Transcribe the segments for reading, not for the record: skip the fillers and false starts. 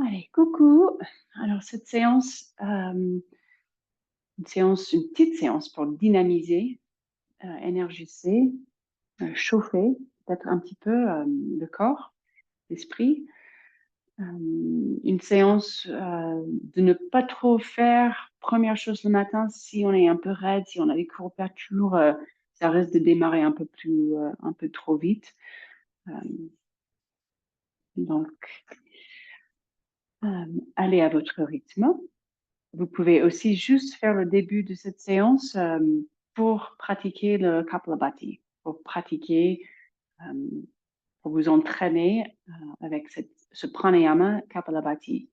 Allez, coucou. Alors cette séance, une petite séance pour dynamiser, énergiser, chauffer peut-être un petit peu, le corps, l'esprit. Une séance, de ne pas trop faire première chose le matin si on est un peu raide, si on a des courbatures, ça risque de démarrer un peu trop vite. Donc, allez à votre rythme. Vous pouvez aussi juste faire le début de cette séance pour pratiquer le Kapalabhati, pour pratiquer, euh, pour vous entraîner avec ce pranayama Kapalabhati.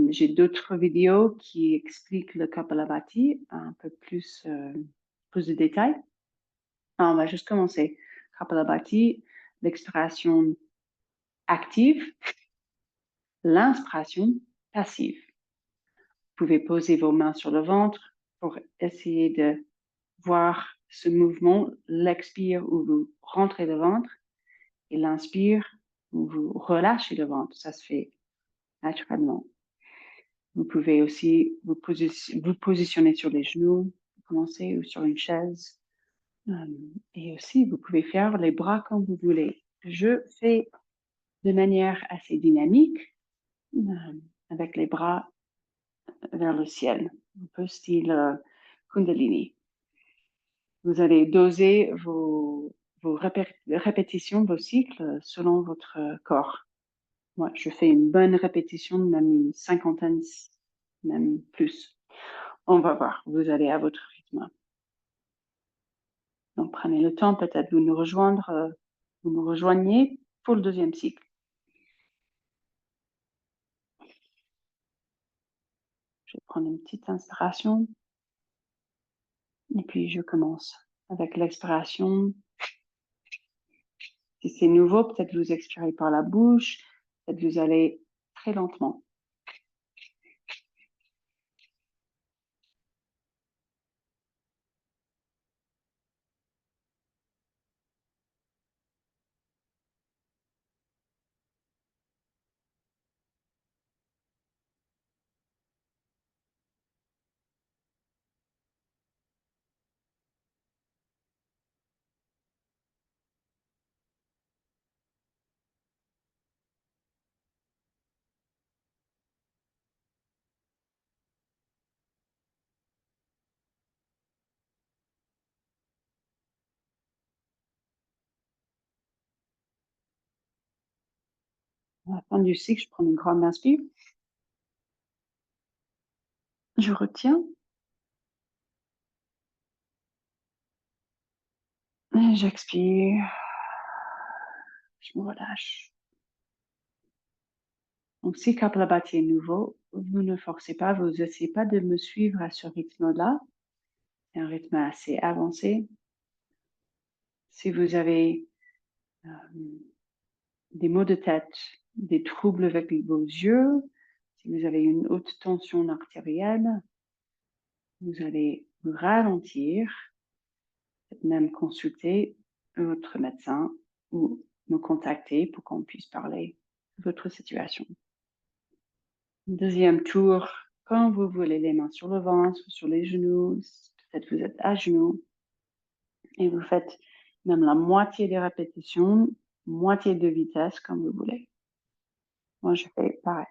J'ai d'autres vidéos qui expliquent le Kapalabhati un peu plus de détails. Alors, on va juste commencer. Kapalabhati, l'expiration active, l'inspiration passive. Vous pouvez poser vos mains sur le ventre pour essayer de voir ce mouvement, l'expire où vous rentrez le ventre et l'inspire où vous relâchez le ventre. Ça se fait naturellement. Vous pouvez aussi vous positionner sur les genoux, commencer ou sur une chaise. Et aussi, vous pouvez faire les bras comme vous voulez. Je fais de manière assez dynamique, euh, avec les bras vers le ciel, un peu style Kundalini. Vous allez doser vos répétitions, vos cycles selon votre corps. Moi, je fais une bonne répétition, même une cinquantaine, même plus. On va voir, vous allez à votre rythme. Donc, prenez le temps, peut-être vous nous rejoignez pour le deuxième cycle. Je vais prendre une petite inspiration et puis je commence avec l'expiration. Si c'est nouveau, peut-être vous expirez par la bouche, peut-être vous allez très lentement. À la fin du cycle, je prends une grande inspire. Je retiens. Et j'expire. Je me relâche. Donc, si Kapalabhati est nouveau, vous ne forcez pas, vous n'essayez pas de me suivre à ce rythme-là. C'est un rythme assez avancé. Si vous avez euh, des maux de tête, des troubles avec vos yeux, si vous avez une haute tension artérielle, vous allez ralentir, même consulter votre médecin ou me contacter pour qu'on puisse parler de votre situation. Deuxième tour, quand vous voulez, les mains sur le ventre, sur les genoux, peut-être vous êtes à genoux, et vous faites même la moitié des répétitions, moitié de vitesse, comme vous voulez. Moi, je fais pareil.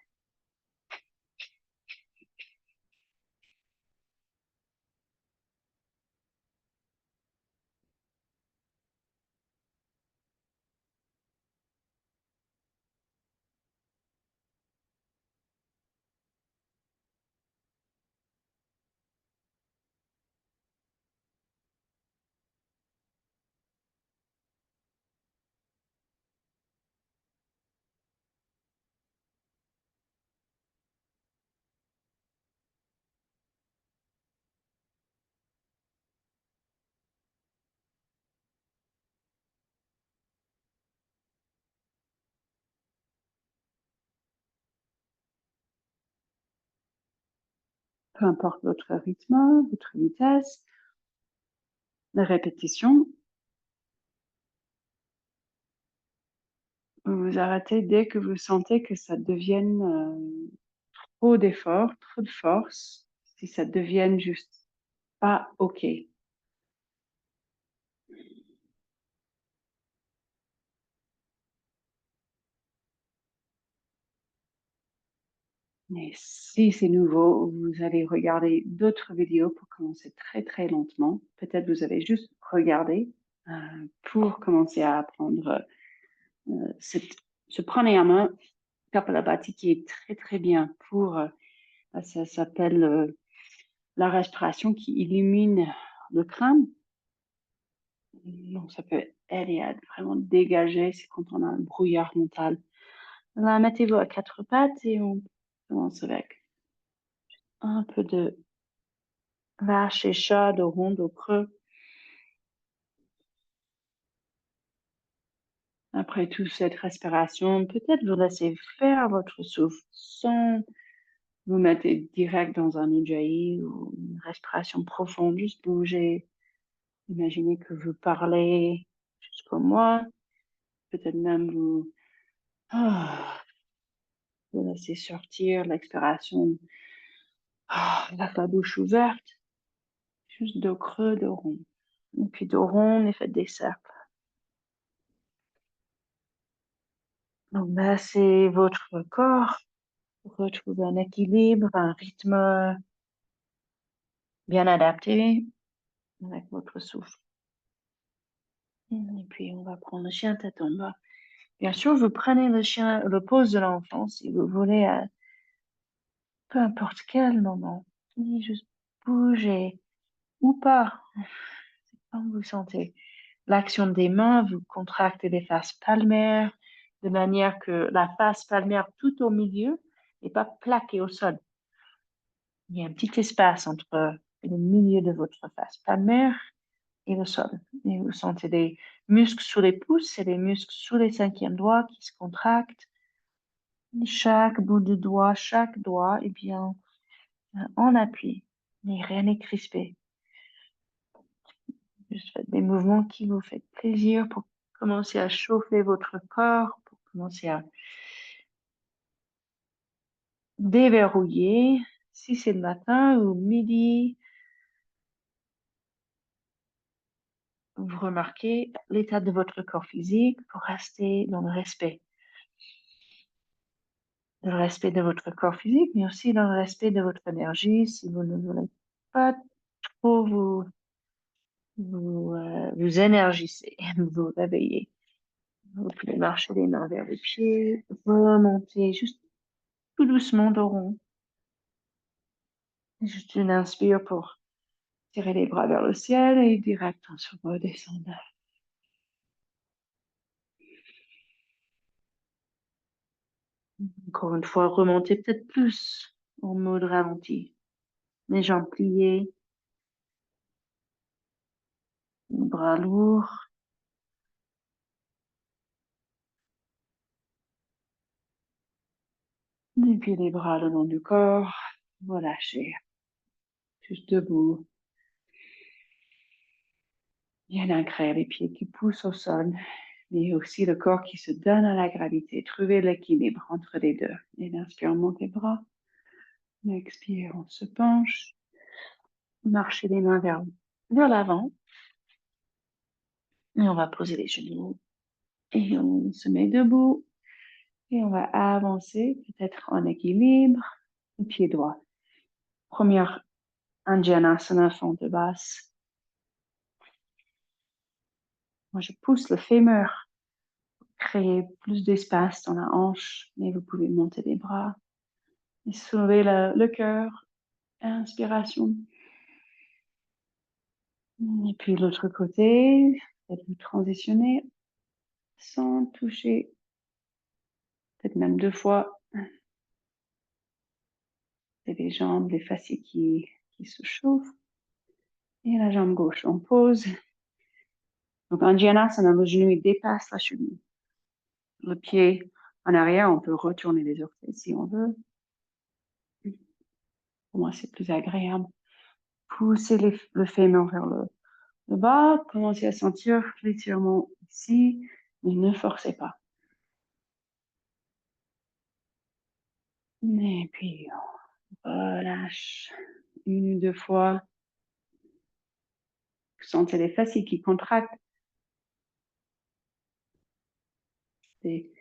Peu importe votre rythme, votre vitesse, la répétition, vous arrêtez dès que vous sentez que ça devienne trop d'efforts, trop de force, si ça devienne juste pas OK. Mais si c'est nouveau, vous allez regarder d'autres vidéos pour commencer très très lentement. Peut-être vous avez juste regardé euh, pour commencer à apprendre cette, ce pranayama Kapalabhati qui est très très bien pour, ça s'appelle la respiration qui illumine le crâne. Donc ça peut aider à vraiment dégager, c'est quand on a un brouillard mental. Là, mettez-vous à quatre pattes et on commence avec un peu de vache et chat, de rond, de creux. Après toute cette respiration, peut-être vous laissez faire votre souffle sans vous mettre direct dans un ujjayi ou une respiration profonde, juste bouger. Imaginez que vous parlez juste comme moi. Peut-être même vous laissez sortir l'expiration avec la bouche ouverte, juste de creux, de rond. Et puis de rond, et faites des cercles. Donc, c'est votre corps pour retrouver un équilibre, un rythme bien adapté avec votre souffle. Et puis, on va prendre le chien tête en bas. Bien sûr, vous prenez le pose de l'enfant si vous voulez à peu importe quel moment. Et juste bouger ou pas, comme vous sentez. L'action des mains, vous contractez les faces palmaires de manière que la face palmaire tout au milieu n'est pas plaquée au sol. Il y a un petit espace entre le milieu de votre face palmaire et le sol. Et vous sentez des muscles sous les pouces et des muscles sous les cinquièmes doigts qui se contractent. Chaque bout de doigt, chaque doigt est bien en appui. Mais rien n'est crispé. Juste faites des mouvements qui vous font plaisir pour commencer à chauffer votre corps, pour commencer à déverrouiller. Si c'est le matin ou midi, vous remarquez l'état de votre corps physique pour rester dans le respect. Le respect de votre corps physique, mais aussi dans le respect de votre énergie. Si vous ne voulez pas trop vous énergiser, vous réveiller. Vous pouvez marcher les mains vers les pieds, remonter juste tout doucement de rond. Juste une inspire pour tirer les bras vers le ciel et direct on se redescend. Encore une fois, remontez peut-être plus en mode ralenti. Les jambes pliées, les bras lourds. Et puis les bras le long du corps. Relâchez. Juste debout. Bien ancré, les pieds qui poussent au sol. Mais aussi le corps qui se donne à la gravité. Trouvez l'équilibre entre les deux. Et inspire, on monte les bras. Expire, on se penche. Marchez les mains vers l'avant. Et on va poser les genoux. Et on se met debout. Et on va avancer, peut-être en équilibre, le pied droit. Première Anjanasana, fente basse. Moi, je pousse le fémur, créer plus d'espace dans la hanche, mais vous pouvez monter les bras et soulever le cœur. Inspiration. Et puis l'autre côté, peut-être vous transitionnez sans toucher, peut-être même deux fois. Et les jambes, les fessiers qui se chauffent. Et la jambe gauche, on pose. Donc, en Dhyana, le genou il dépasse la cheville. Le pied en arrière, on peut retourner les orteils si on veut. Pour moi, c'est plus agréable. Poussez le fémur vers le bas. Commencez à sentir l'étirement ici, mais ne forcez pas. Et puis, on relâche une ou deux fois. Vous sentez les fascies qui contractent. Des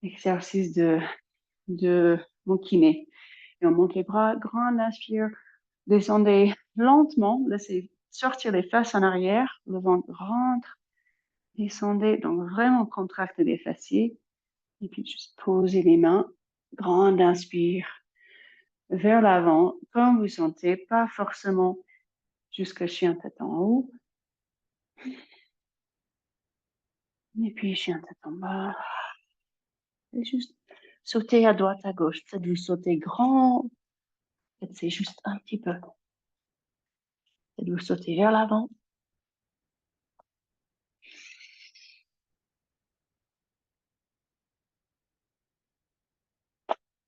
exercices de mon kiné. Et on monte les bras, grande inspire, descendez lentement, laissez sortir les fesses en arrière, le ventre rentre, descendez, donc vraiment contractez les fessiers, et puis juste posez les mains, grande inspire, vers l'avant, comme vous sentez, pas forcément jusqu'à chien tête en haut, et puis chien tête en bas, et juste sauter à droite, à gauche, peut-être vous sautez grand, peut-être c'est juste un petit peu, peut-être vous sautez vers l'avant.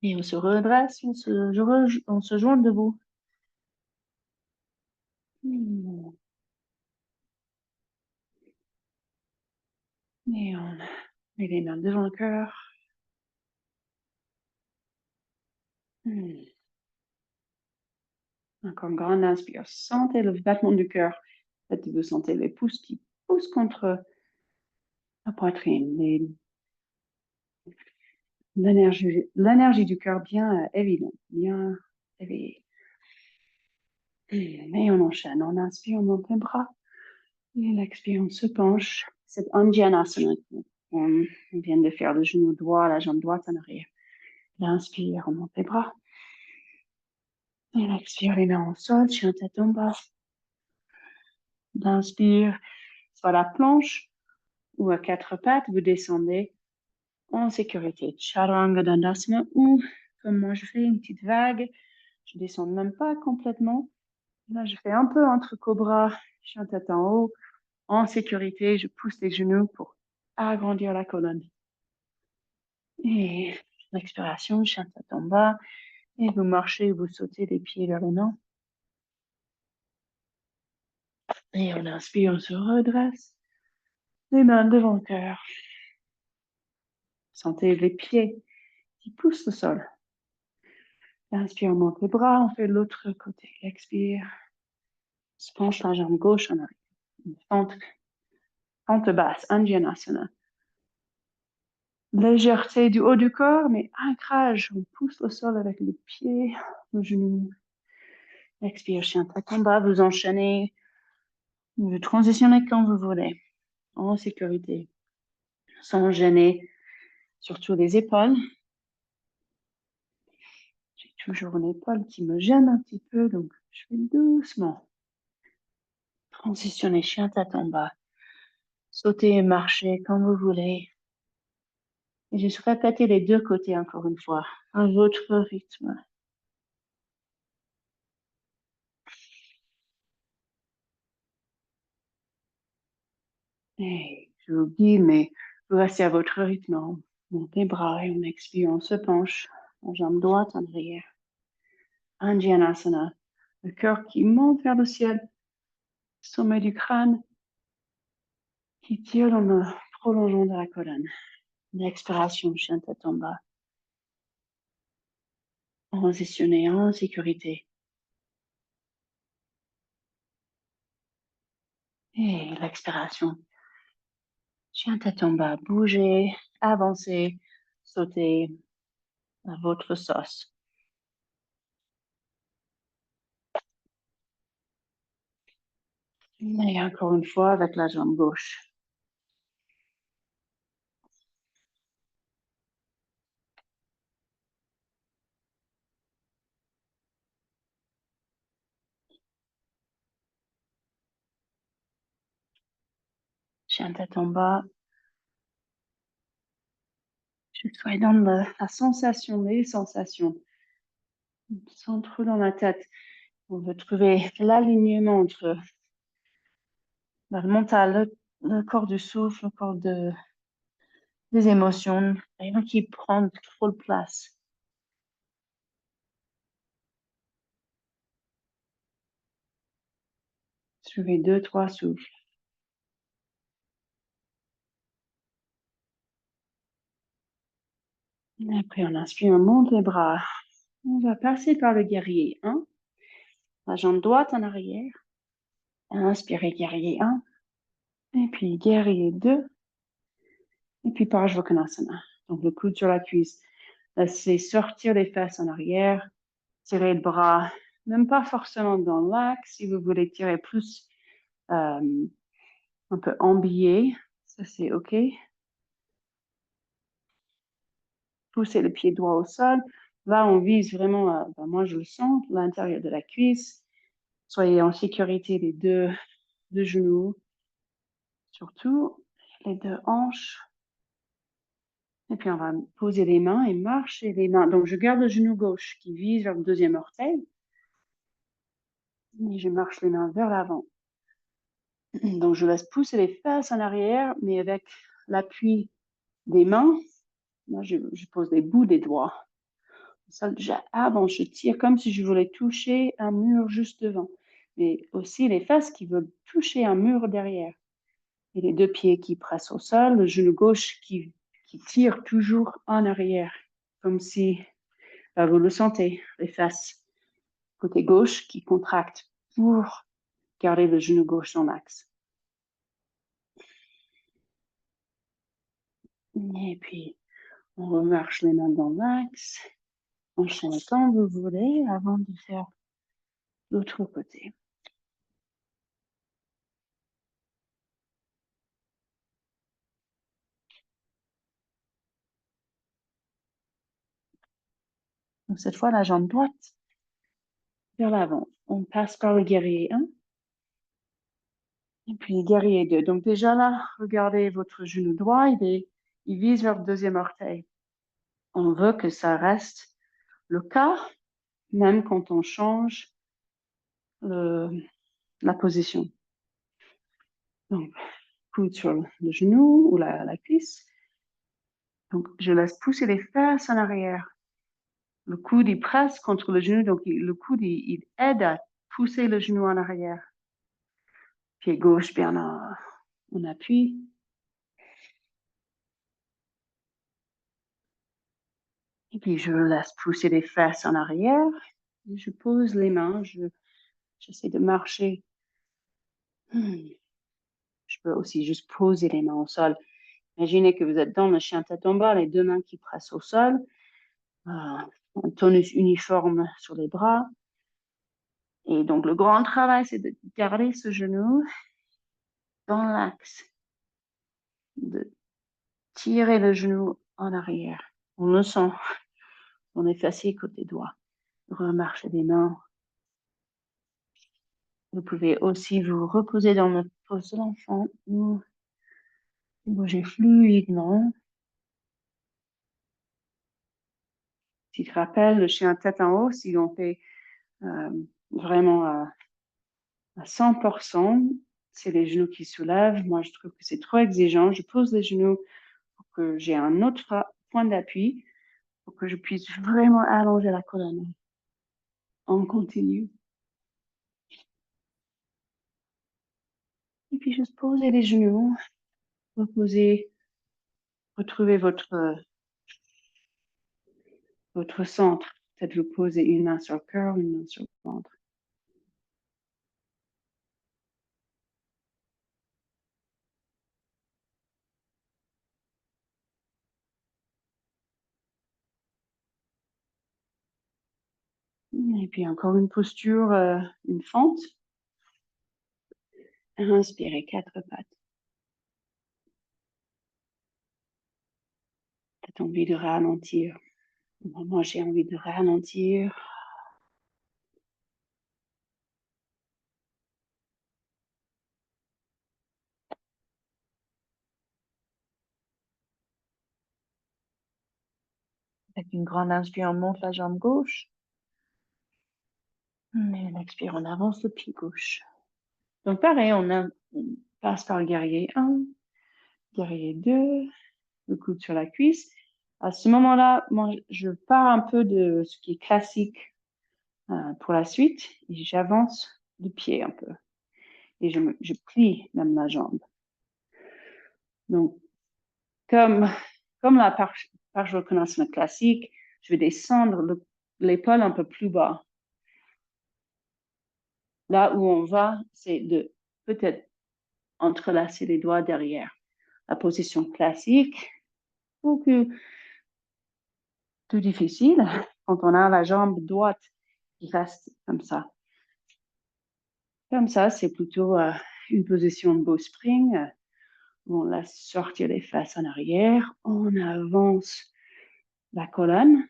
Et on se redresse, on se joint debout. Hmm. Et on met les mains devant le cœur. Hmm. Encore une grande inspire. Sentez le battement du cœur. Peut-être que vous sentez les pouces qui poussent contre la poitrine. L'énergie du cœur bien évidente, bien éveillée. Et on enchaîne. On inspire, on monte les bras. Et l'expire, on se penche. C'est Anjanasana. On vient de faire le genou droit, la jambe droite en arrière. L'inspire, on monte les bras. Et l'expire, les mains au sol, chien tête en bas. L'inspire, soit la planche ou à quatre pattes, vous descendez en sécurité. Chaturanga Dandasana ou, comme moi je fais, une petite vague. Je descends même pas complètement. Là, je fais un peu entre cobra, chien tête en haut. En sécurité, je pousse les genoux pour agrandir la colonne. Et l'expiration, chien tête en bas. Et vous marchez, vous sautez les pieds vers les mains. Et on inspire, on se redresse. Les mains devant le cœur. Sentez les pieds qui poussent le sol. Inspire, on monte les bras, on fait l'autre côté. Expire, on se penche la jambe gauche en arrière. Fente basse, Anjanasana. Légèreté du haut du corps, mais ancrage. On pousse le sol avec les pieds, le genou. Expire, chien tête en bas, vous enchaînez. Vous transitionnez quand vous voulez, en sécurité, sans gêner, surtout les épaules. J'ai toujours une épaule qui me gêne un petit peu, donc je fais doucement. Transitionnez, chien tête en bas. Sautez et marchez quand vous voulez. Et juste répétez les deux côtés encore une fois, à votre rythme. Et je vous dis, mais vous restez à votre rythme. On monte les bras et on expire, on se penche, la jambe droite en arrière. Anjanasana, le cœur qui monte vers le ciel, sommet du crâne, qui tire dans le prolongement de la colonne. L'expiration, chien tête en bas. Positionnez en sécurité. Et l'expiration. Chien tête en bas. Bougez, avancez, sautez à votre sauce. Et encore une fois avec la jambe gauche. Chien tête en bas. Je sois dans la sensation, les sensations. Sans trop dans la tête. On veut trouver l'alignement entre le mental, le corps du souffle, le corps des émotions. Rien qui prend trop de place. Suivez deux, trois souffles. Après, on inspire, on monte les bras. On va passer par le guerrier 1. La jambe droite en arrière. Inspirez, guerrier 1. Et puis, guerrier 2. Et puis, Parshvakonasana. Donc, le coude sur la cuisse. Laissez sortir les fesses en arrière. Tirez le bras, même pas forcément dans l'axe. Si vous voulez tirer plus, un peu embillé, ça c'est OK. Poussez le pied droit au sol. Là, on vise vraiment, moi je le sens, l'intérieur de la cuisse. Soyez en sécurité les deux genoux, surtout les deux hanches. Et puis on va poser les mains et marcher les mains. Donc je garde le genou gauche qui vise vers le deuxième orteil. Et je marche les mains vers l'avant. Donc je laisse pousser les fesses en arrière, mais avec l'appui des mains. Moi, je pose les bouts des doigts. Ça, je tire comme si je voulais toucher un mur juste devant. Mais aussi les fesses qui veulent toucher un mur derrière. Et les deux pieds qui pressent au sol, le genou gauche qui tire toujours en arrière. Comme si, vous le sentez, les fesses côté gauche qui contractent pour garder le genou gauche dans l'axe. Et puis, on remarche les mains dans l'axe. Enchaînez quand vous voulez avant de faire l'autre côté. Donc cette fois, la jambe droite vers l'avant. On passe par le guerrier 1 et puis le guerrier 2. Donc déjà là, regardez votre genou droit, il vise vers le deuxième orteil. On veut que ça reste le cas, même quand on change la position. Donc, coude sur le genou ou la cuisse. Donc, je laisse pousser les fesses en arrière. Le coude, il presse contre le genou, donc le coude, il aide à pousser le genou en arrière. Pied gauche bien en appui. Et puis, je laisse pousser les fesses en arrière. Et je pose les mains. J'essaie de marcher. Je peux aussi juste poser les mains au sol. Imaginez que vous êtes dans le chien tête en bas, les deux mains qui pressent au sol. Un tonus uniforme sur les bras. Et donc, le grand travail, c'est de garder ce genou dans l'axe. De tirer le genou en arrière. On le sent. On est fessier côté droit. Remarcher les mains. Vous pouvez aussi vous reposer dans le pose de l'enfant ou bouger fluidement. Petit rappel, le chien tête en haut, si on fait vraiment à 100%, c'est les genoux qui soulèvent. Moi, je trouve que c'est trop exigeant. Je pose les genoux pour que j'ai un autre point d'appui, pour que je puisse vraiment allonger la colonne. On continue. Et puis, juste poser les genoux, reposer, retrouver votre centre. Peut-être vous posez une main sur le cœur, une main sur le ventre. Et puis encore une posture, une fente. Inspirez, quatre pattes. Peut-être envie de ralentir. Moi, j'ai envie de ralentir. Avec une grande inspire, on monte la jambe gauche. Et on expire, on avance le pied gauche. Donc pareil, on passe par le guerrier 1, guerrier 2, le coude sur la cuisse. À ce moment-là, moi, je pars un peu de ce qui est classique pour la suite et j'avance le pied un peu. Et je plie même la jambe. Donc, comme la par reconnaissance classique, je vais descendre l'épaule un peu plus bas. Là où on va, c'est de peut-être entrelacer les doigts derrière. La position classique, beaucoup plus difficile quand on a la jambe droite qui reste comme ça. Comme ça, c'est plutôt une position de bowstring. On laisse sortir les fesses en arrière, on avance la colonne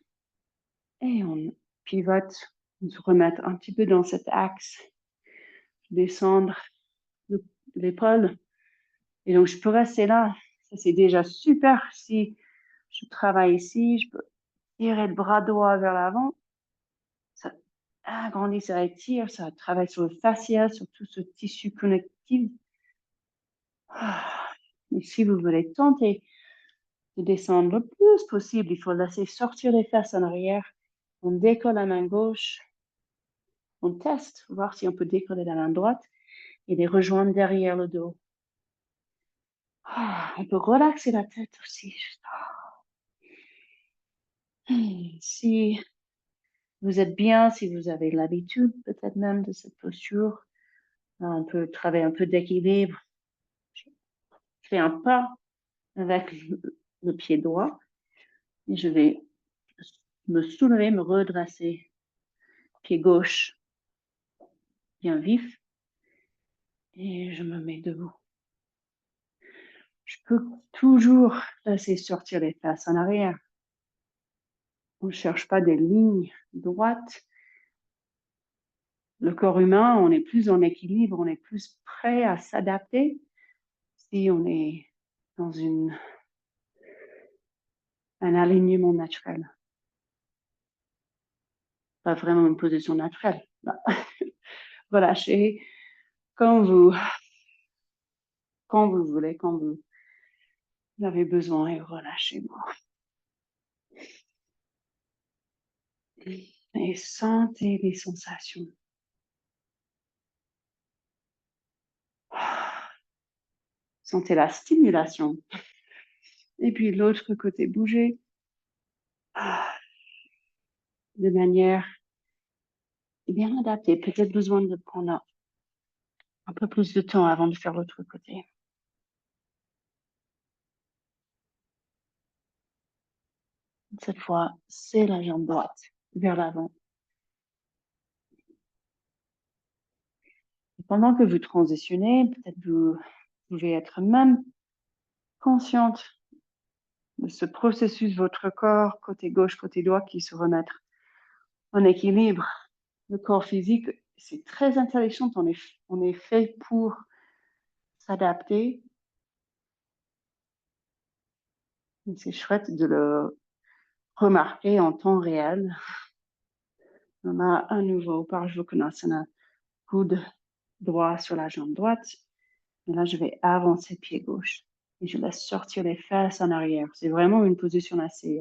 et on pivote, on se remet un petit peu dans cet axe, descendre l'épaule. Et donc, je peux rester là. Ça, c'est déjà super. Si je travaille ici, je peux tirer le bras droit vers l'avant. Ça agrandit, ça étire, ça travaille sur le fascia, sur tout ce tissu connectif. Et si vous voulez tenter de descendre le plus possible, il faut laisser sortir les fesses en arrière. On décolle la main gauche. On teste, voir si on peut décoller la main droite et les rejoindre derrière le dos. On peut relaxer la tête aussi. Si vous êtes bien, si vous avez l'habitude peut-être même de cette posture, on peut travailler un peu d'équilibre. Je fais un pas avec le pied droit et je vais me soulever, me redresser. Pied gauche bien vif et je me mets debout. Je peux toujours laisser sortir les fesses en arrière. On ne cherche pas des lignes droites. Le corps humain, on est plus en équilibre, on est plus prêt à s'adapter si on est dans un alignement naturel. Pas vraiment une position naturelle. Relâchez quand vous voulez, quand vous avez besoin et relâchez-vous. Et sentez les sensations. Sentez la stimulation. Et puis l'autre côté bouger de manière bien adaptée. Peut-être besoin de prendre un peu plus de temps avant de faire l'autre côté. Cette fois, c'est la jambe droite vers l'avant. Pendant que vous transitionnez, peut-être vous pouvez être même consciente de ce processus, votre corps, côté gauche, côté droit, qui se remettre en équilibre. Le corps physique, c'est très intelligent. On est fait pour s'adapter. C'est chouette de le remarquer en temps réel. On a un nouveau Parshvakonasana, coude droit sur la jambe droite. Et là, je vais avancer pied gauche. Et je laisse sortir les fesses en arrière. C'est vraiment une position assez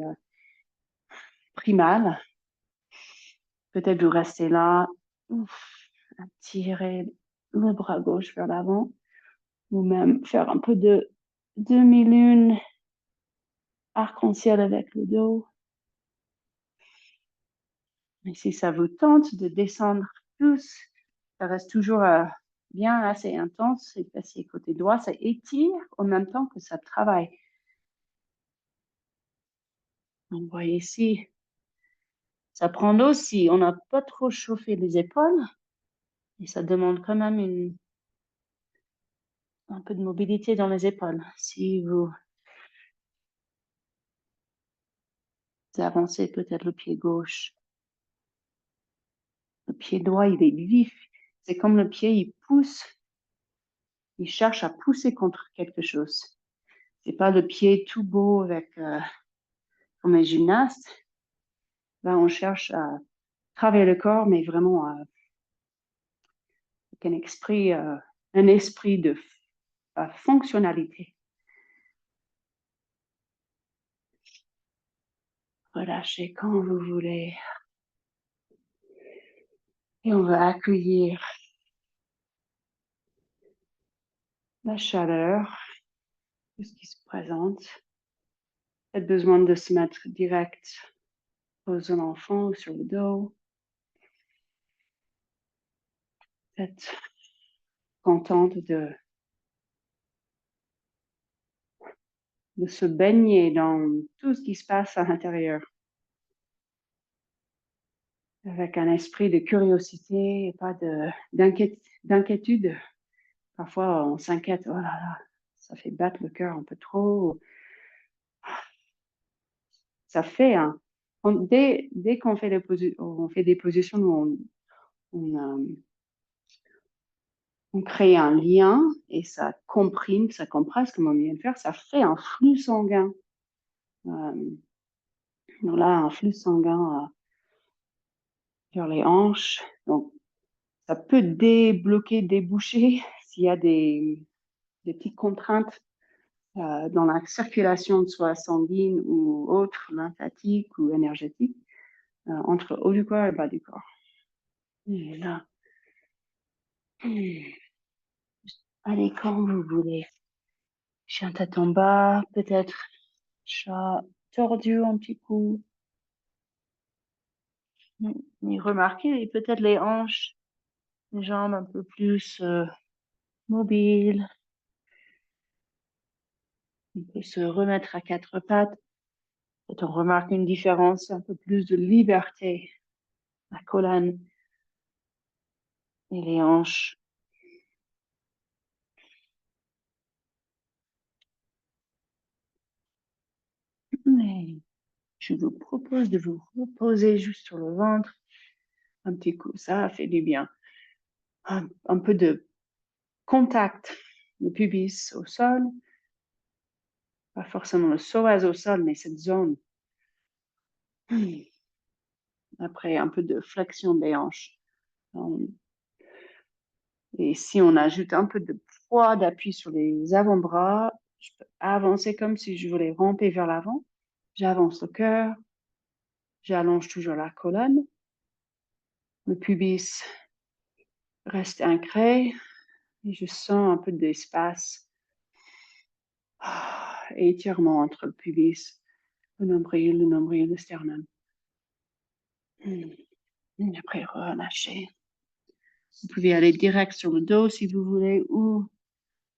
primale. Peut-être vous restez là, tirer le bras gauche vers l'avant, ou même faire un peu de demi-lune, arc-en-ciel avec le dos. Et si ça vous tente de descendre tous, ça reste toujours bien assez intense. C'est fessier côté droit, ça étire en même temps que ça travaille. Donc, vous voyez ici, ça prend aussi. On n'a pas trop chauffé les épaules et ça demande quand même un peu de mobilité dans les épaules. Si vous avancez peut-être le pied gauche, le pied droit, il est vif. C'est comme le pied, il pousse, il cherche à pousser contre quelque chose. C'est pas le pied tout beau avec comme les gymnastes. Là, on cherche à travailler le corps, mais vraiment avec un esprit de fonctionnalité. Relâchez quand vous voulez. Et on va accueillir la chaleur, tout ce qui se présente. Peut-être besoin de se mettre direct aux enfants ou sur le dos. Peut-être contente de se baigner dans tout ce qui se passe à l'intérieur, avec un esprit de curiosité et pas d'inquiétude. Parfois, on s'inquiète, oh là là, ça fait battre le cœur un peu trop. Ça fait dès qu'on fait on fait des positions où on crée un lien et ça comprime, ça compresse, comme on vient de faire, ça fait un flux sanguin. Donc là, un flux sanguin vers les hanches. Donc, ça peut débloquer, déboucher s'il y a des petites contraintes dans la circulation, soit sanguine ou autre, lymphatique ou énergétique, entre haut du corps et bas du corps. Et là, allez quand vous voulez. Chien tête en bas, peut-être chat tordu un petit coup. Et remarquez peut-être les hanches, les jambes un peu plus mobiles. On peut se remettre à quatre pattes. Peut-être on remarque une différence, un peu plus de liberté. La colonne et les hanches. Mais je vous propose de vous reposer juste sur le ventre. Un petit coup, ça fait du bien. Un peu de contact, le pubis au sol. Pas forcément le psoas au sol, mais cette zone. Après, un peu de flexion des hanches. Et si on ajoute un peu de poids d'appui sur les avant-bras, je peux avancer comme si je voulais ramper vers l'avant. J'avance le cœur, j'allonge toujours la colonne. Le pubis reste ancré et je sens un peu d'espace et étirement entre le pubis, le nombril, le sternum. Et après, relâchez. Vous pouvez aller direct sur le dos si vous voulez, ou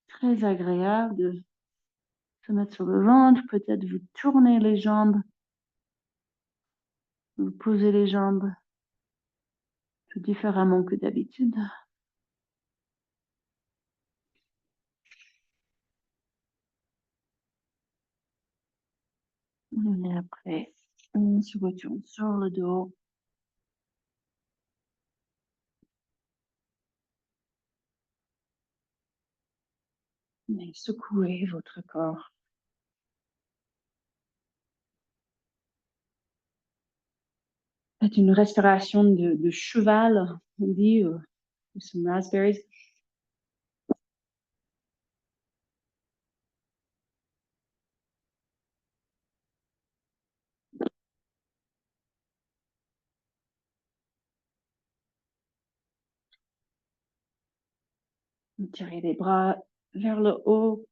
très agréable de se mettre sur le ventre. Peut-être vous tournez les jambes, vous posez les jambes tout différemment que d'habitude. Et après, on se retourne sur le dos. Et secouez votre corps. Faites une respiration de cheval, on dit, some raspberries. Tirez les bras vers le haut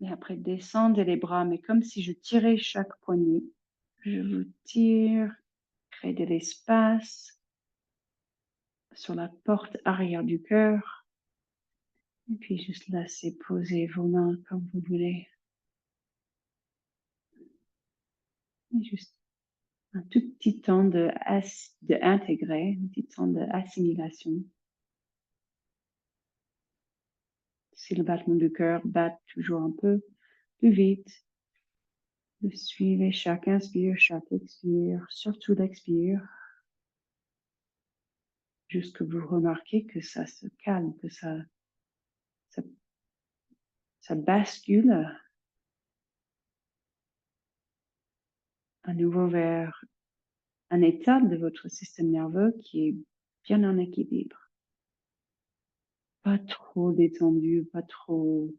et après descendez les bras, mais comme si je tirais chaque poignet. Je vous tire, crée de l'espace sur la porte arrière du cœur. Et puis juste laissez poser vos mains comme vous voulez. Et juste un tout petit temps d'intégrer, un petit temps d'assimilation. Si le battement du cœur bat toujours un peu plus vite, vous suivez chaque inspire, chaque expire, surtout l'expire, jusque vous remarquez que ça se calme, que ça bascule à nouveau vers un état de votre système nerveux qui est bien en équilibre. Pas trop détendu, pas trop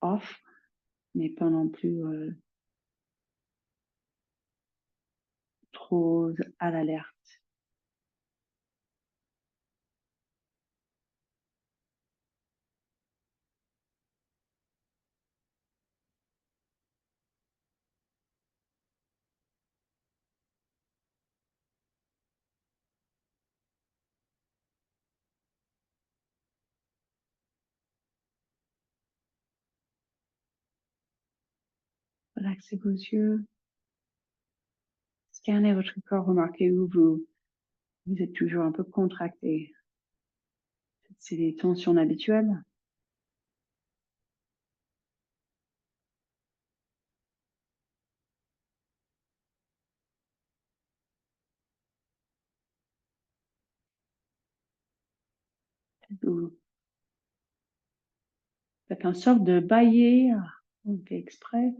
off, mais pas non plus trop à l'alerte. Relaxez vos yeux. Scannez votre corps, remarquez où vous êtes toujours un peu contracté. C'est des tensions habituelles. Vous faites une sorte de bailler. On fait exprès.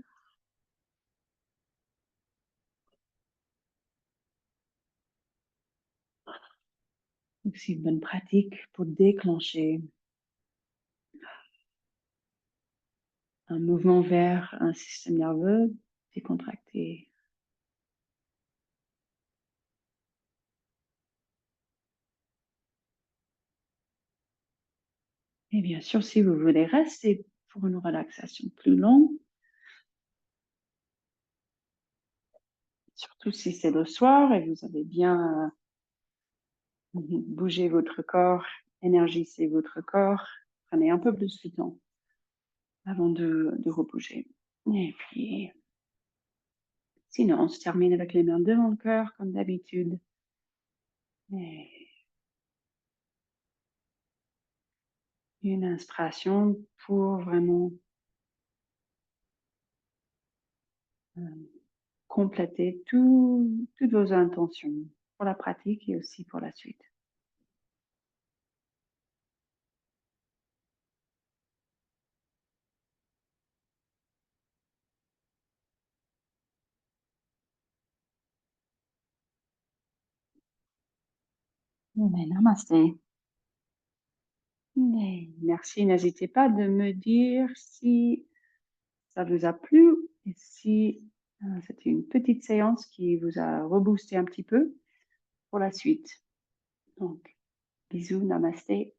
C'est une bonne pratique pour déclencher un mouvement vers un système nerveux décontracté. Et bien sûr, si vous voulez rester pour une relaxation plus longue, surtout si c'est le soir et vous avez bien bougé votre corps, énergisé votre corps, prenez un peu plus de temps avant de rebouger. Et puis, sinon, on se termine avec les mains devant le cœur, comme d'habitude. Et une inspiration pour vraiment compléter toutes vos intentions pour la pratique et aussi pour la suite. Namaste. Merci, n'hésitez pas de me dire si ça vous a plu et si c'était une petite séance qui vous a reboosté un petit peu pour la suite. Donc, bisous, namasté.